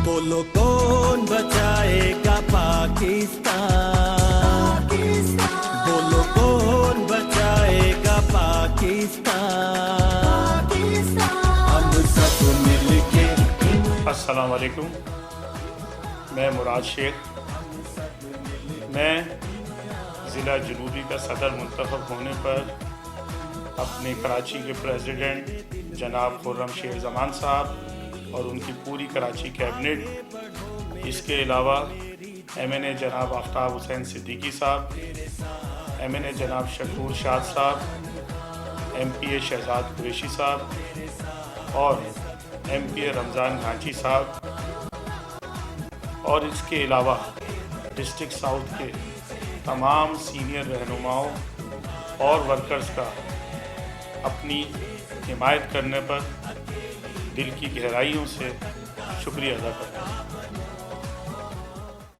بولو کون بچائے گا پاکستان، بولو کون بچائے گا پاکستان، ہم سب مل کے۔ السلام علیکم، میں مراد شیخ، میں ضلع جنوبی کا صدر منتخب ہونے پر اپنے کراچی کے پریزیڈنٹ جناب خرم شیر زمان صاحب اور ان کی پوری کراچی کیبنٹ، اس کے علاوہ ایم این اے جناب آفتاب حسین صدیقی صاحب، ایم این اے جناب شکور شاد صاحب، ایم پی اے شہزاد قریشی صاحب اور ایم پی اے رمضان گھانچی صاحب، اور اس کے علاوہ ڈسٹرکٹ ساؤتھ کے تمام سینئر رہنماؤں اور ورکرز کا اپنی حمایت کرنے پر دل کی گہرائیوں سے شکریہ ادا کرتا ہوں۔